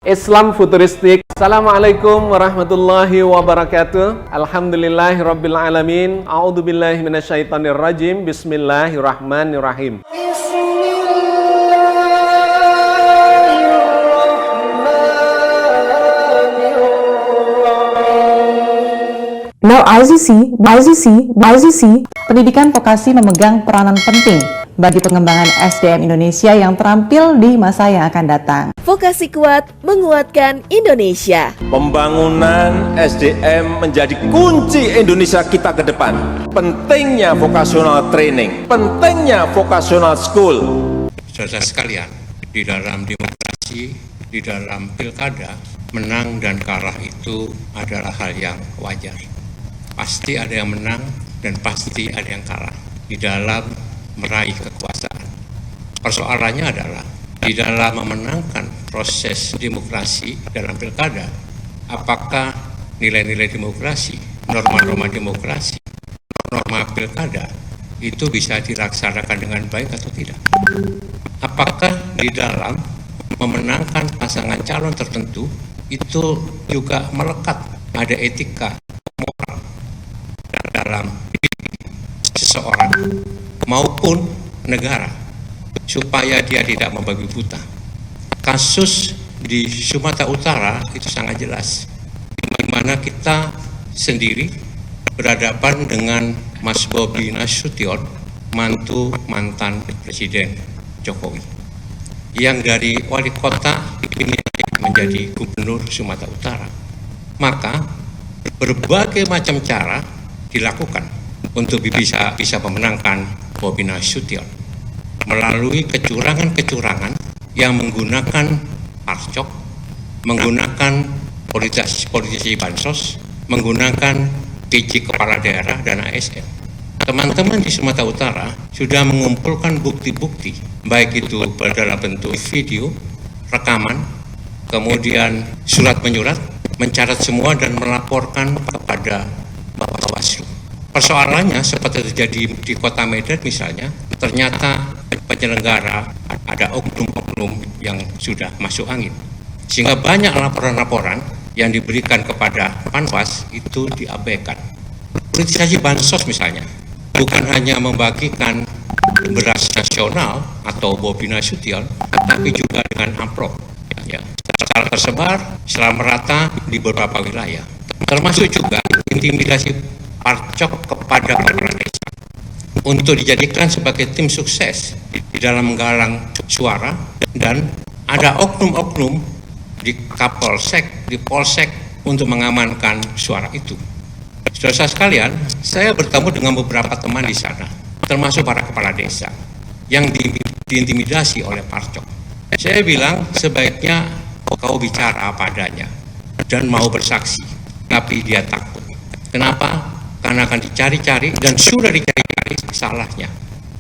Islam futuristik. Assalamualaikum warahmatullahi wabarakatuh. Alhamdulillahirabbil alamin. A'udzubillahi minasyaitonirrajim. Bismillahirrahmanirrahim. Now IZC, pendidikan vokasi memegang peranan penting bagi pengembangan SDM Indonesia yang terampil di masa yang akan datang. Vokasi kuat menguatkan Indonesia. Pembangunan SDM menjadi kunci Indonesia kita ke depan. Pentingnya vocational training, pentingnya vocational school. Saudara sekalian, di dalam demokrasi, di dalam pilkada, menang dan kalah itu adalah hal yang wajar. Pasti ada yang menang dan pasti ada yang kalah di dalam meraih kekuasaan. Persoalannya adalah di dalam memenangkan proses demokrasi dalam pilkada, apakah nilai-nilai demokrasi, norma-norma demokrasi, norma pilkada itu bisa dilaksanakan dengan baik atau tidak? Apakah di dalam memenangkan pasangan calon tertentu itu juga melekat ada etika moral dalam diri seseorang maupun negara supaya dia tidak membabi buta. Kasus di Sumatera Utara itu sangat jelas, di mana kita sendiri berhadapan dengan Mas Bobi Nasution, mantu mantan Presiden Jokowi, yang dari wali kota menjadi gubernur Sumatera Utara. Maka berbagai macam cara dilakukan untuk bisa memenangkan Bobi Nasution melalui kecurangan-kecurangan yang menggunakan parcok, menggunakan politisi bansos, menggunakan PJ kepala daerah dan ASN. Teman-teman di Sumatera Utara sudah mengumpulkan bukti-bukti, baik itu dalam bentuk video, rekaman, kemudian surat menyurat, mencatat semua dan melaporkan kepada Bawaslu. Persoalannya seperti terjadi di Kota Medan misalnya, ternyata penyelenggara ada oknum-oknum yang sudah masuk angin. Sehingga banyak laporan-laporan yang diberikan kepada Panwas itu diabaikan. Politisasi bansos misalnya, bukan hanya membagikan beras nasional atau Bobi Nasution, tapi juga dengan amplop. Ya, secara tersebar, secara merata di beberapa wilayah. Termasuk juga intimidasi parcok kepada kepala desa untuk dijadikan sebagai tim sukses di dalam menggalang suara, dan ada oknum-oknum di Kapolsek, di Polsek untuk mengamankan suara itu. Saudara sekalian, saya bertemu dengan beberapa teman di sana, termasuk para kepala desa yang diintimidasi oleh parcok. Saya bilang sebaiknya kau bicara apa adanya dan mau bersaksi, tapi dia takut. Kenapa? Karena akan dicari-cari dan sudah dicari-cari salahnya,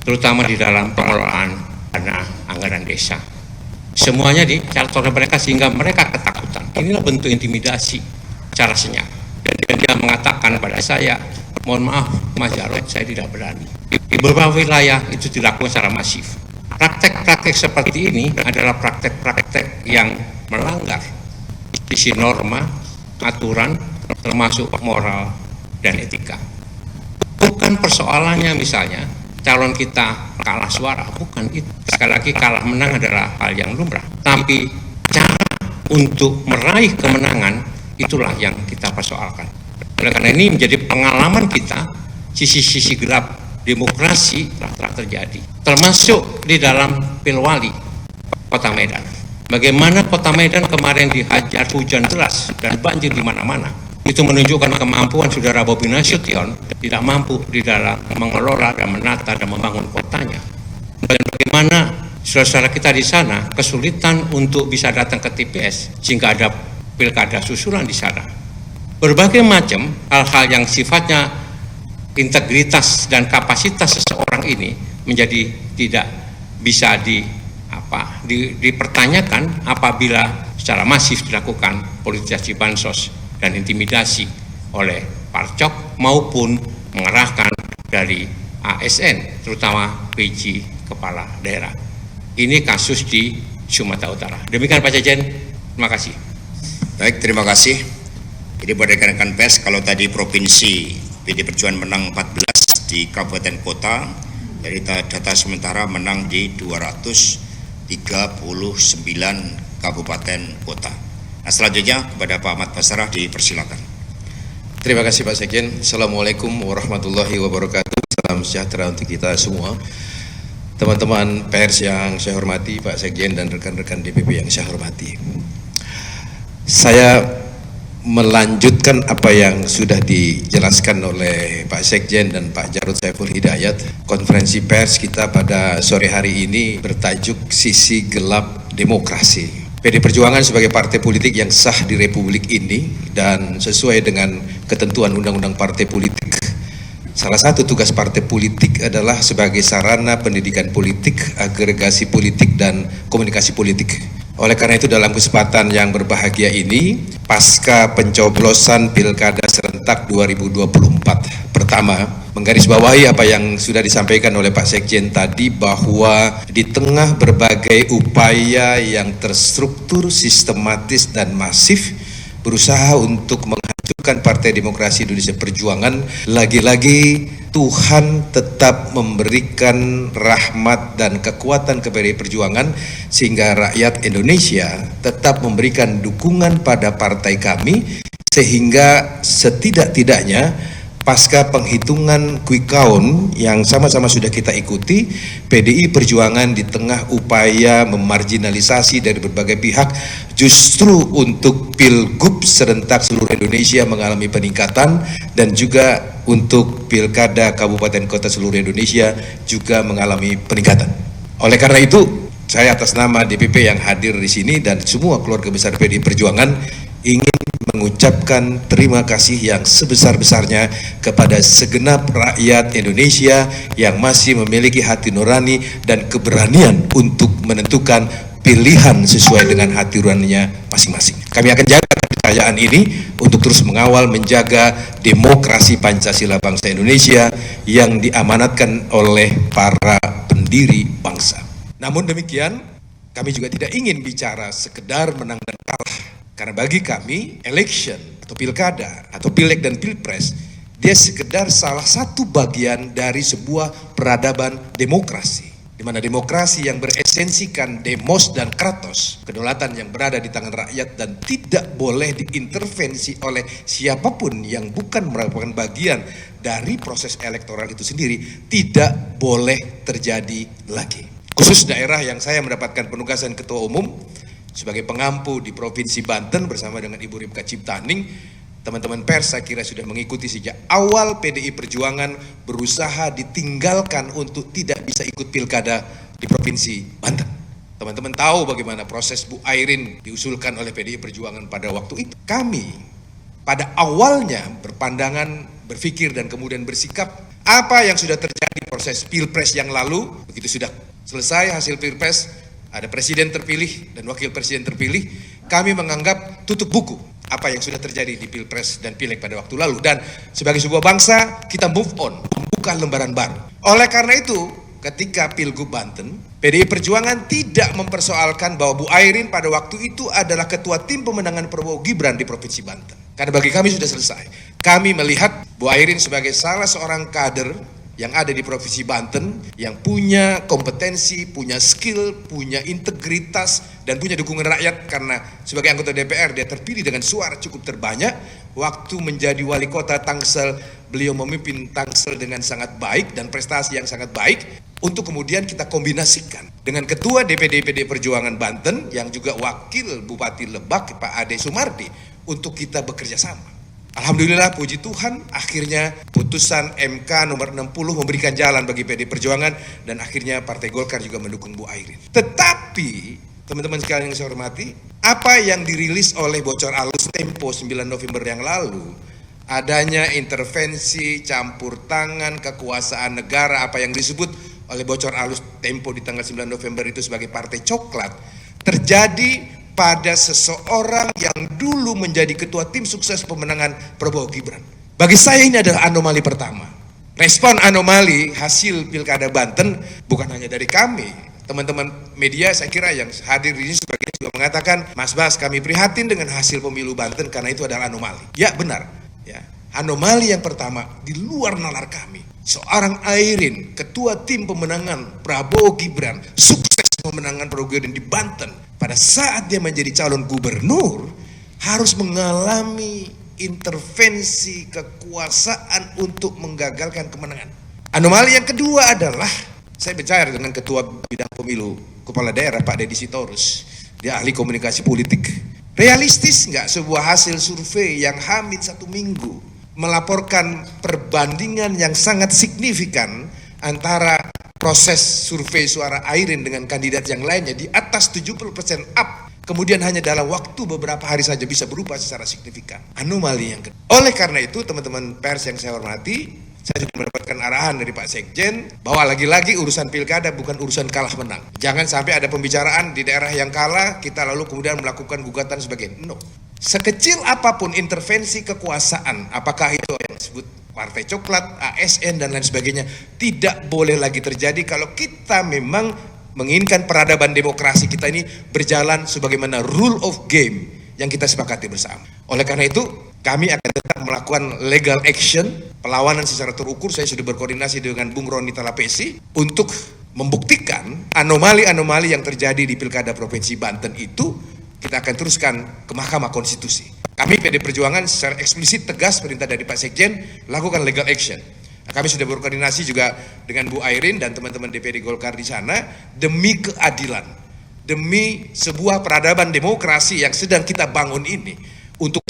terutama di dalam pengelolaan dana anggaran desa. Semuanya dicatat oleh mereka sehingga mereka ketakutan. Inilah bentuk intimidasi cara senyap. Dan dia mengatakan pada saya, mohon maaf Mas Jarod, saya tidak berani. Di beberapa wilayah itu dilakukan secara masif. Praktek-praktek seperti ini adalah praktek-praktek yang melanggar isi norma, aturan, termasuk moral dan etika. Bukan persoalannya misalnya calon kita kalah suara, bukan itu. Sekali lagi, kalah menang adalah hal yang lumrah. Tapi cara untuk meraih kemenangan itulah yang kita persoalkan. Oleh karena ini menjadi pengalaman kita, sisi-sisi gelap demokrasi telah terjadi. Termasuk di dalam Pilwali Kota Medan. Bagaimana Kota Medan kemarin dihajar hujan deras dan banjir di mana-mana. Itu menunjukkan kemampuan saudara Bobi Nasution tidak mampu di dalam mengelola dan menata dan membangun kotanya. Dan bagaimana saudara-saudara kita di sana kesulitan untuk bisa datang ke TPS sehingga ada pilkada susulan di sana. Berbagai macam hal-hal yang sifatnya integritas dan kapasitas seseorang ini menjadi tidak bisa dipertanyakan apabila secara masif dilakukan politisasi bansos dan intimidasi oleh parcok maupun mengerahkan dari ASN, terutama PJ kepala daerah. Ini kasus di Sumatera Utara. Demikian Pak Jajen, Terima kasih. Baik, terima kasih. Jadi buat rekan-rekan pers, kalau tadi provinsi PD Perjuangan menang 14 di kabupaten kota, dari data sementara menang di 239 kabupaten kota. Nah, selanjutnya kepada Pak Ahmad Basarah dipersilakan. Terima kasih Pak Sekjen. Assalamualaikum warahmatullahi wabarakatuh. Salam sejahtera untuk kita semua. Teman-teman pers yang saya hormati, Pak Sekjen dan rekan-rekan DPP yang saya hormati. Saya melanjutkan apa yang sudah dijelaskan oleh Pak Sekjen dan Pak Jarod Saiful Hidayat. Konferensi pers kita pada sore hari ini bertajuk Sisi Gelap Demokrasi. PD Perjuangan sebagai partai politik yang sah di Republik ini dan sesuai dengan ketentuan Undang-Undang Partai Politik, salah satu tugas partai politik adalah sebagai sarana pendidikan politik, agregasi politik, dan komunikasi politik. Oleh karena itu dalam kesempatan yang berbahagia ini, pasca pencoblosan Pilkada serentak 2024, pertama, menggarisbawahi apa yang sudah disampaikan oleh Pak Sekjen tadi, bahwa di tengah berbagai upaya yang terstruktur, sistematis, dan masif berusaha untuk menghancurkan Partai Demokrasi Indonesia Perjuangan, lagi-lagi Tuhan tetap memberikan rahmat dan kekuatan kepada Perjuangan sehingga rakyat Indonesia tetap memberikan dukungan pada partai kami, sehingga setidak-tidaknya pasca penghitungan quick count yang sama-sama sudah kita ikuti, PDI Perjuangan di tengah upaya memarginalisasi dari berbagai pihak, justru untuk Pilgub serentak seluruh Indonesia mengalami peningkatan, dan juga untuk Pilkada Kabupaten Kota seluruh Indonesia juga mengalami peningkatan. Oleh karena itu, saya atas nama DPP yang hadir di sini dan semua keluarga besar PDI Perjuangan ingin mengucapkan terima kasih yang sebesar-besarnya kepada segenap rakyat Indonesia yang masih memiliki hati nurani dan keberanian untuk menentukan pilihan sesuai dengan hati nuraninya masing-masing. Kami akan jaga kepercayaan ini untuk terus mengawal menjaga demokrasi Pancasila bangsa Indonesia yang diamanatkan oleh para pendiri bangsa. Namun demikian, kami juga tidak ingin bicara sekedar menang dan kalah. Karena bagi kami, election atau pilkada atau pileg dan pilpres, dia sekedar salah satu bagian dari sebuah peradaban demokrasi. Di mana demokrasi yang beresensikan demos dan kratos, kedaulatan yang berada di tangan rakyat dan tidak boleh diintervensi oleh siapapun yang bukan merupakan bagian dari proses elektoral itu sendiri, tidak boleh terjadi lagi. Khusus daerah yang saya mendapatkan penugasan Ketua Umum, sebagai pengampu di Provinsi Banten bersama dengan Ibu Ripka Ciptaning, teman-teman pers saya kira sudah mengikuti sejak awal PDI Perjuangan berusaha ditinggalkan untuk tidak bisa ikut pilkada di Provinsi Banten. Teman-teman tahu bagaimana proses Bu Airin diusulkan oleh PDI Perjuangan pada waktu itu. Kami pada awalnya berpandangan, berpikir, dan kemudian bersikap apa yang sudah terjadi proses pilpres yang lalu, begitu sudah selesai hasil pilpres, ada presiden terpilih dan wakil presiden terpilih, kami menganggap tutup buku apa yang sudah terjadi di pilpres dan pileg pada waktu lalu, dan sebagai sebuah bangsa kita move on, membuka lembaran baru. Oleh karena itu, ketika Pilgub Banten, PDI Perjuangan tidak mempersoalkan bahwa Bu Airin pada waktu itu adalah ketua tim pemenangan Prabowo Gibran di Provinsi Banten. Karena bagi kami sudah selesai. Kami melihat Bu Airin sebagai salah seorang kader yang ada di Provinsi Banten, yang punya kompetensi, punya skill, punya integritas, dan punya dukungan rakyat, karena sebagai anggota DPR dia terpilih dengan suara cukup terbanyak. Waktu menjadi wali kota Tangsel, beliau memimpin Tangsel dengan sangat baik dan prestasi yang sangat baik, untuk kemudian kita kombinasikan dengan Ketua DPD PD Perjuangan Banten yang juga Wakil Bupati Lebak Pak Ade Sumardi, untuk kita bekerja sama. Alhamdulillah, puji Tuhan, akhirnya putusan MK nomor 60 memberikan jalan bagi PD Perjuangan, dan akhirnya Partai Golkar juga mendukung Bu Airin. Tetapi, teman-teman sekalian yang saya hormati, apa yang dirilis oleh Bocor Alus Tempo 9 November yang lalu, adanya intervensi, campur tangan, kekuasaan negara, apa yang disebut oleh Bocor Alus Tempo di tanggal 9 November itu sebagai partai coklat, terjadi pada seseorang yang dulu menjadi ketua tim sukses pemenangan Prabowo Gibran. Bagi saya ini adalah anomali pertama. Respon anomali hasil Pilkada Banten bukan hanya dari kami, teman-teman media saya kira yang hadir di sini sebagian juga mengatakan, Mas Bas, kami prihatin dengan hasil pemilu Banten karena itu adalah anomali. Ya benar, ya. Anomali yang pertama di luar nalar kami. Seorang Airin, ketua tim pemenangan Prabowo Gibran, sukses pemenangan Prabowo Gibran di Banten. Pada saat dia menjadi calon gubernur, harus mengalami intervensi kekuasaan untuk menggagalkan kemenangan. Anomali yang kedua adalah, saya bicara dengan ketua bidang pemilu, kepala daerah Pak Deddy Sitorus, dia ahli komunikasi politik. Realistis nggak sebuah hasil survei yang hamil 1 minggu melaporkan perbandingan yang sangat signifikan antara proses survei suara Airin dengan kandidat yang lainnya di atas 70% up, kemudian hanya dalam waktu beberapa hari saja bisa berubah secara signifikan. Anomali yang kedua. Oleh karena itu, teman-teman pers yang saya hormati, saya juga mendapatkan arahan dari Pak Sekjen bahwa lagi-lagi urusan pilkada bukan urusan kalah menang. Jangan sampai ada pembicaraan di daerah yang kalah, kita lalu kemudian melakukan gugatan sebagai no. Sekecil apapun intervensi kekuasaan, apakah itu yang disebut Partai Coklat, ASN, dan lain sebagainya, tidak boleh lagi terjadi kalau kita memang menginginkan peradaban demokrasi kita ini berjalan sebagaimana rule of game yang kita sepakati bersama. Oleh karena itu, kami akan tetap melakukan legal action, perlawanan secara terukur. Saya sudah berkoordinasi dengan Bung Roni Talapesi untuk membuktikan anomali-anomali yang terjadi di Pilkada Provinsi Banten itu kita akan teruskan ke Mahkamah Konstitusi. Kami PD Perjuangan secara eksplisit tegas perintah dari Pak Sekjen lakukan legal action. Kami sudah berkoordinasi juga dengan Bu Airin dan teman-teman DPD Golkar di sana demi keadilan, demi sebuah peradaban demokrasi yang sedang kita bangun ini untuk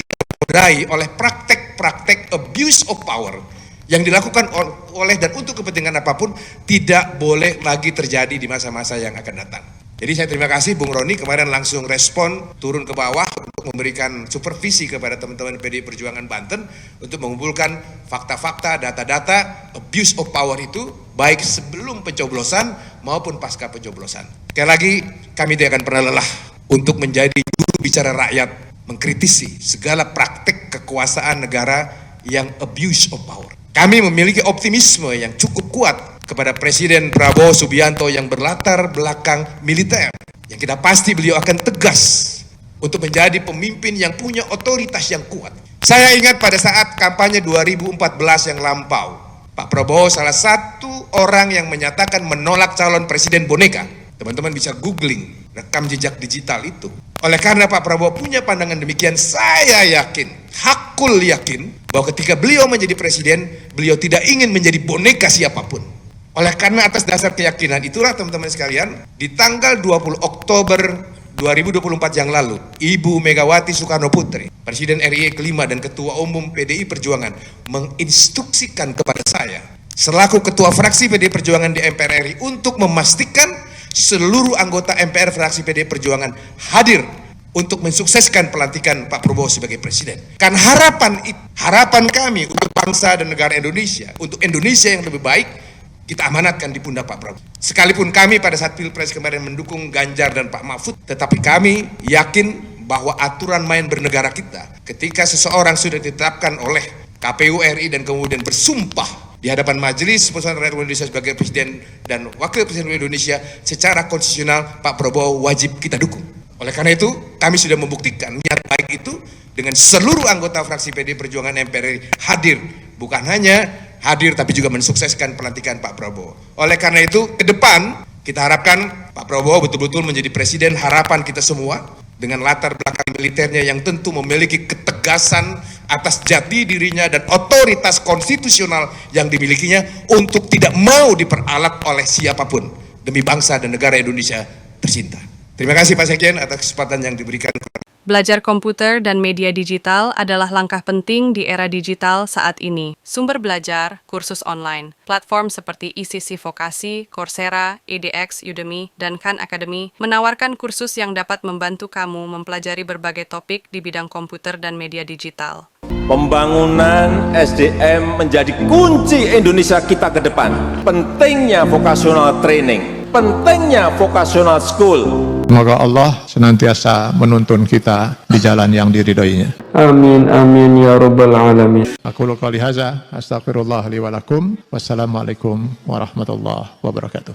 diraih oleh praktek-praktek abuse of power yang dilakukan oleh dan untuk kepentingan apapun tidak boleh lagi terjadi di masa-masa yang akan datang. Jadi saya terima kasih Bung Roni kemarin langsung respon turun ke bawah untuk memberikan supervisi kepada teman-teman PDI Perjuangan Banten untuk mengumpulkan fakta-fakta, data-data abuse of power itu baik sebelum pencoblosan maupun pasca pencoblosan. Sekali lagi kami tidak akan pernah lelah untuk menjadi juru bicara rakyat, mengkritisi segala praktek kekuasaan negara yang abuse of power. Kami memiliki optimisme yang cukup kuat kepada Presiden Prabowo Subianto yang berlatar belakang militer, yang kita pasti beliau akan tegas untuk menjadi pemimpin yang punya otoritas yang kuat. Saya ingat pada saat kampanye 2014 yang lampau, Pak Prabowo salah satu orang yang menyatakan menolak calon presiden boneka. Teman-teman bisa googling rekam jejak digital itu. Oleh karena Pak Prabowo punya pandangan demikian, saya yakin, hakul yakin, bahwa ketika beliau menjadi presiden, beliau tidak ingin menjadi boneka siapapun. Oleh karena atas dasar keyakinan itulah teman-teman sekalian, di tanggal 20 Oktober 2024 yang lalu, Ibu Megawati Soekarno Putri, Presiden RI kelima dan Ketua Umum PDI Perjuangan, menginstruksikan kepada saya, selaku Ketua Fraksi PDI Perjuangan di MPR RI, untuk memastikan seluruh anggota MPR fraksi PDI Perjuangan hadir untuk mensukseskan pelantikan Pak Prabowo sebagai presiden. Kan harapan kami untuk bangsa dan negara Indonesia, untuk Indonesia yang lebih baik, kita amanatkan di pundak Pak Prabowo. Sekalipun kami pada saat Pilpres kemarin mendukung Ganjar dan Pak Mahfud, tetapi kami yakin bahwa aturan main bernegara kita, ketika seseorang sudah ditetapkan oleh KPU RI dan kemudian bersumpah di hadapan Majelis Permusyawaratan Rakyat Indonesia sebagai Presiden dan Wakil Presiden Indonesia, secara konstitusional Pak Prabowo wajib kita dukung. Oleh karena itu, kami sudah membuktikan niat baik itu dengan seluruh anggota fraksi PDI Perjuangan MPR RI hadir. Bukan hanya hadir, tapi juga mensukseskan pelantikan Pak Prabowo. Oleh karena itu, ke depan kita harapkan Pak Prabowo betul-betul menjadi presiden harapan kita semua, dengan latar belakang militernya yang tentu memiliki ketegasan atas jati dirinya dan otoritas konstitusional yang dimilikinya untuk tidak mau diperalat oleh siapapun demi bangsa dan negara Indonesia tercinta. Terima kasih Pak Sekjen atas kesempatan yang diberikan. Belajar komputer dan media digital adalah langkah penting di era digital saat ini. Sumber belajar, kursus online, platform seperti ICC Vokasi, Coursera, edX, Udemy, dan Khan Academy menawarkan kursus yang dapat membantu kamu mempelajari berbagai topik di bidang komputer dan media digital. Pembangunan SDM menjadi kunci Indonesia kita ke depan. Pentingnya vocational training, pentingnya vocational school. Semoga Allah senantiasa menuntun kita di jalan yang diridhoinya. Amin amin ya rabbal alamin. Aqulu qouli hadza astaghfirullah li wa lakum. Wassalamualaikum warahmatullahi wabarakatuh.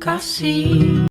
kasih.